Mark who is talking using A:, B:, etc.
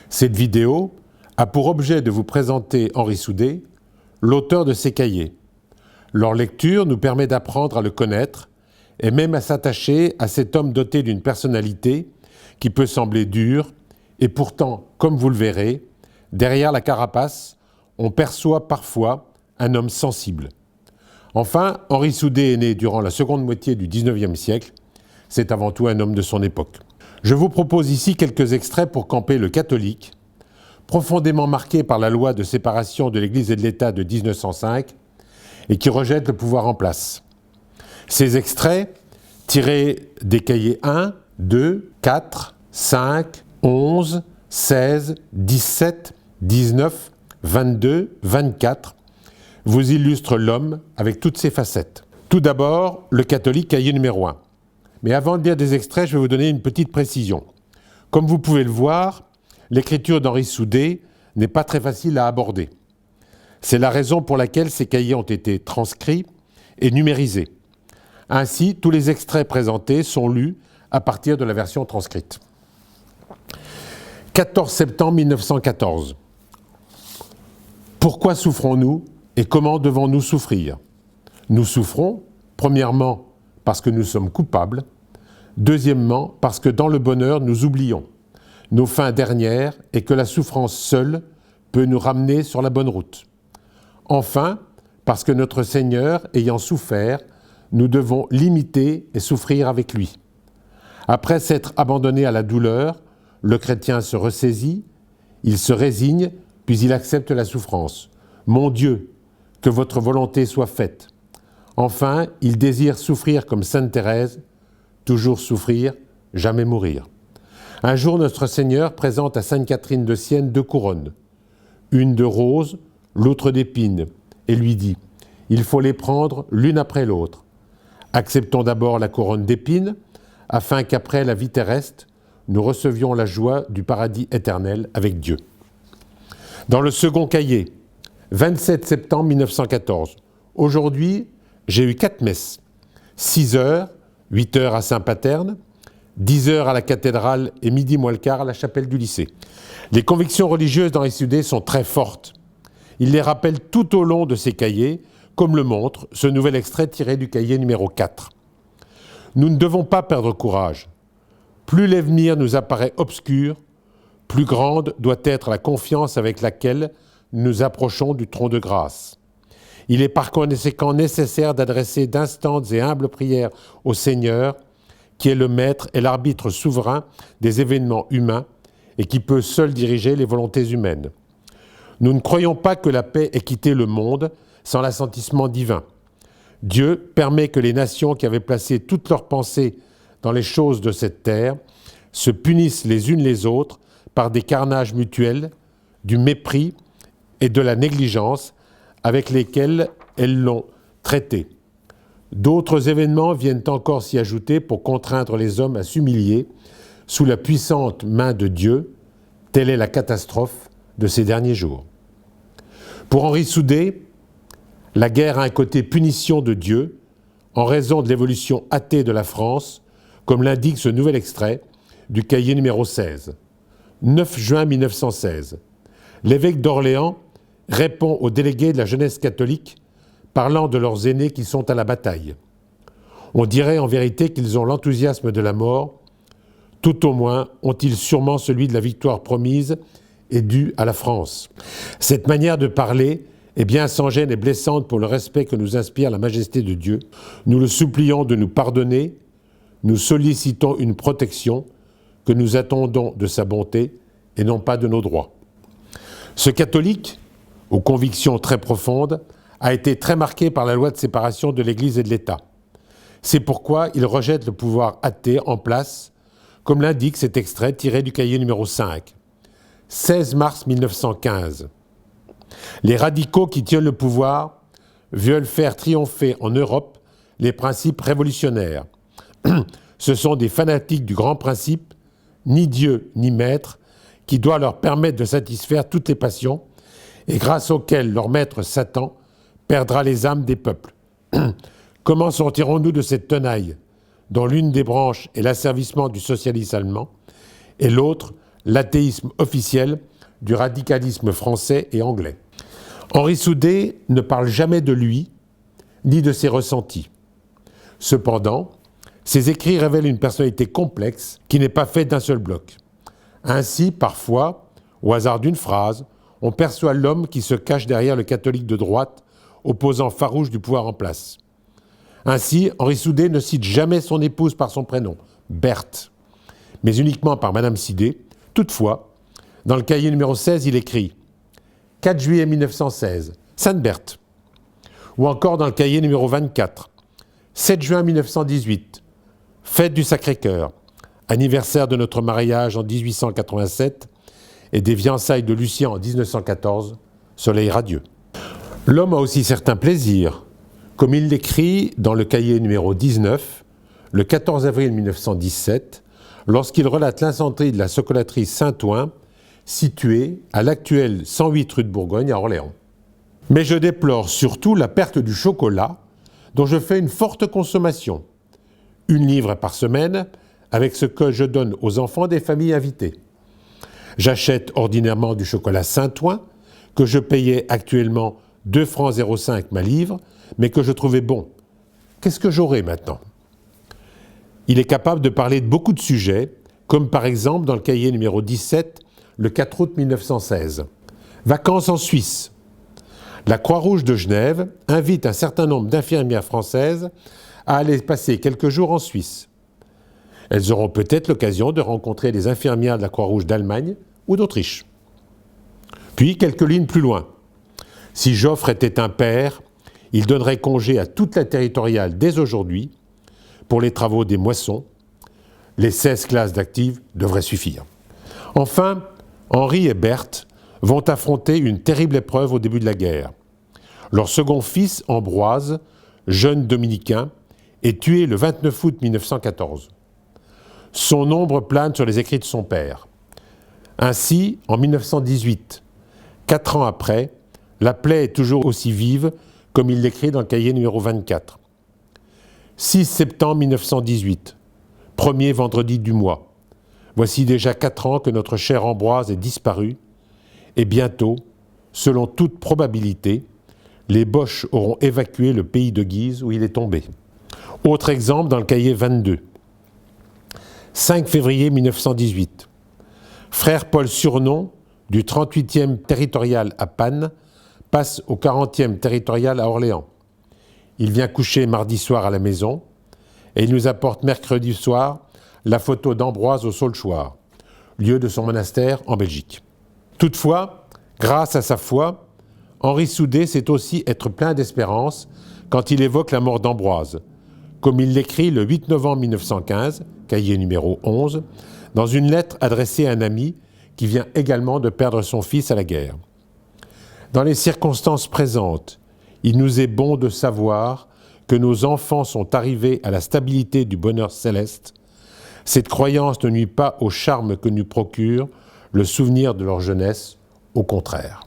A: Cette vidéo a pour objet de vous présenter Henri Soudet, l'auteur de ces cahiers. Leur lecture nous permet d'apprendre à le connaître et même à s'attacher à cet homme doté d'une personnalité qui peut sembler dure et pourtant, comme vous le verrez, derrière la carapace, on perçoit parfois un homme sensible. Enfin, Henri Soudet est né durant la seconde moitié du XIXe siècle. C'est avant tout un homme de son époque. Je vous propose ici quelques extraits pour camper le catholique, profondément marqué par la loi de séparation de l'Église et de l'État de 1905 et qui rejette le pouvoir en place. Ces extraits, tirés des cahiers 1, 2, 4, 5, 11, 16, 17, 19, 22, 24, vous illustrent l'homme avec toutes ses facettes. Tout d'abord, le catholique, cahier numéro 1. Mais avant de lire des extraits, je vais vous donner une petite précision. Comme vous pouvez le voir, l'écriture d'Henri Soudet n'est pas très facile à aborder. C'est la raison pour laquelle ces cahiers ont été transcrits et numérisés. Ainsi, tous les extraits présentés sont lus à partir de la version transcrite. 14 septembre 1914. Pourquoi souffrons-nous et comment devons-nous souffrir ? Nous souffrons, premièrement, parce que nous sommes coupables, deuxièmement, parce que dans le bonheur, nous oublions nos fins dernières et que la souffrance seule peut nous ramener sur la bonne route. Enfin, parce que notre Seigneur, ayant souffert, nous devons l'imiter et souffrir avec lui. Après s'être abandonné à la douleur, le chrétien se ressaisit, il se résigne, puis il accepte la souffrance. « Mon Dieu, que votre volonté soit faite ». Enfin, il désire souffrir comme Sainte Thérèse, toujours souffrir, jamais mourir. Un jour, notre Seigneur présente à Sainte Catherine de Sienne 2 couronnes, une de rose, l'autre d'épines, et lui dit « Il faut les prendre l'une après l'autre. Acceptons d'abord la couronne d'épines, afin qu'après la vie terrestre, nous recevions la joie du paradis éternel avec Dieu. » Dans le second cahier, 27 septembre 1914, aujourd'hui, j'ai eu 4 messes, 6 heures, 8 heures à Saint-Paterne, 10 heures à la cathédrale et midi moins le quart à la chapelle du lycée. Les convictions religieuses d'Henri Soudet sont très fortes. Il les rappelle tout au long de ses cahiers, comme le montre ce nouvel extrait tiré du cahier numéro 4. Nous ne devons pas perdre courage. Plus l'avenir nous apparaît obscur, plus grande doit être la confiance avec laquelle nous nous approchons du trône de grâce. Il est par conséquent nécessaire d'adresser d'instantes et humbles prières au Seigneur, qui est le maître et l'arbitre souverain des événements humains et qui peut seul diriger les volontés humaines. Nous ne croyons pas que la paix ait quitté le monde sans l'assentiment divin. Dieu permet que les nations qui avaient placé toutes leurs pensées dans les choses de cette terre se punissent les unes les autres par des carnages mutuels, du mépris et de la négligence avec lesquels elles l'ont traité. D'autres événements viennent encore s'y ajouter pour contraindre les hommes à s'humilier sous la puissante main de Dieu. Telle est la catastrophe de ces derniers jours. Pour Henri Soudet, la guerre a un côté punition de Dieu en raison de l'évolution athée de la France, comme l'indique ce nouvel extrait du cahier numéro 16. 9 juin 1916. L'évêque d'Orléans répond aux délégués de la jeunesse catholique parlant de leurs aînés qui sont à la bataille. On dirait en vérité qu'ils ont l'enthousiasme de la mort, tout au moins ont-ils sûrement celui de la victoire promise et due à la France. Cette manière de parler est bien sans gêne et blessante pour le respect que nous inspire la majesté de Dieu. Nous le supplions de nous pardonner, nous sollicitons une protection que nous attendons de sa bonté et non pas de nos droits. Ce catholique, aux convictions très profondes, a été très marqué par la loi de séparation de l'Église et de l'État. C'est pourquoi il rejette le pouvoir athée en place, comme l'indique cet extrait tiré du cahier numéro 5. 16 mars 1915. Les radicaux qui tiennent le pouvoir veulent faire triompher en Europe les principes révolutionnaires. Ce sont des fanatiques du grand principe, ni Dieu ni maître, qui doit leur permettre de satisfaire toutes les passions et grâce auxquelles leur maître Satan perdra les âmes des peuples. Comment sortirons-nous de cette tenaille dont l'une des branches est l'asservissement du socialisme allemand et l'autre l'athéisme officiel du radicalisme français et anglais. Henri Soudet ne parle jamais de lui, ni de ses ressentis. Cependant, ses écrits révèlent une personnalité complexe qui n'est pas faite d'un seul bloc. Ainsi, parfois, au hasard d'une phrase, on perçoit l'homme qui se cache derrière le catholique de droite, opposant farouche du pouvoir en place. Ainsi, Henri Soudet ne cite jamais son épouse par son prénom, Berthe, mais uniquement par Madame Sidé. Toutefois, dans le cahier numéro 16, il écrit « 4 juillet 1916, Sainte Berthe ». Ou encore dans le cahier numéro 24, 7 juin 1918, fête du Sacré-Cœur, anniversaire de notre mariage en 1887 et des fiançailles de Lucien en 1914, soleil radieux. L'homme a aussi certains plaisirs, comme il l'écrit dans le cahier numéro 19, le 14 avril 1917, lorsqu'il relate l'incendie de la chocolaterie Saint-Ouen, située à l'actuelle 108 rue de Bourgogne à Orléans. Mais je déplore surtout la perte du chocolat, dont je fais une forte consommation, 1 livre par semaine, avec ce que je donne aux enfants des familles invitées. J'achète ordinairement du chocolat Saint-Ouen, que je payais actuellement 2,05 francs ma livre, mais que je trouvais bon. Qu'est-ce que j'aurai maintenant ? Il est capable de parler de beaucoup de sujets, comme par exemple dans le cahier numéro 17, le 4 août 1916. Vacances en Suisse. La Croix-Rouge de Genève invite un certain nombre d'infirmières françaises à aller passer quelques jours en Suisse. Elles auront peut-être l'occasion de rencontrer des infirmières de la Croix-Rouge d'Allemagne ou d'Autriche. Puis, quelques lignes plus loin. Si Joffre était un père, il donnerait congé à toute la territoriale dès aujourd'hui pour les travaux des moissons. Les 16 classes d'actifs devraient suffire. Enfin, Henri et Berthe vont affronter une terrible épreuve au début de la guerre. Leur second fils, Ambroise, jeune dominicain, est tué le 29 août 1914. Son ombre plane sur les écrits de son père. Ainsi, en 1918, 4 ans après, la plaie est toujours aussi vive, comme il l'écrit dans le cahier numéro 24. 6 septembre 1918, premier vendredi du mois. Voici déjà 4 ans que notre cher Ambroise est disparu, et bientôt, selon toute probabilité, les Boches auront évacué le pays de Guise où il est tombé. Autre exemple dans le cahier 22. 5 février 1918. Frère Paul Surnon, du 38e territorial à Panne, passe au 40e territorial à Orléans. Il vient coucher mardi soir à la maison et il nous apporte mercredi soir la photo d'Ambroise au Saulchoir, lieu de son monastère en Belgique. Toutefois, grâce à sa foi, Henri Soudet sait aussi être plein d'espérance quand il évoque la mort d'Ambroise, comme il l'écrit le 8 novembre 1915, cahier numéro 11, dans une lettre adressée à un ami qui vient également de perdre son fils à la guerre. Dans les circonstances présentes, il nous est bon de savoir que nos enfants sont arrivés à la stabilité du bonheur céleste. Cette croyance ne nuit pas au charme que nous procure le souvenir de leur jeunesse, au contraire.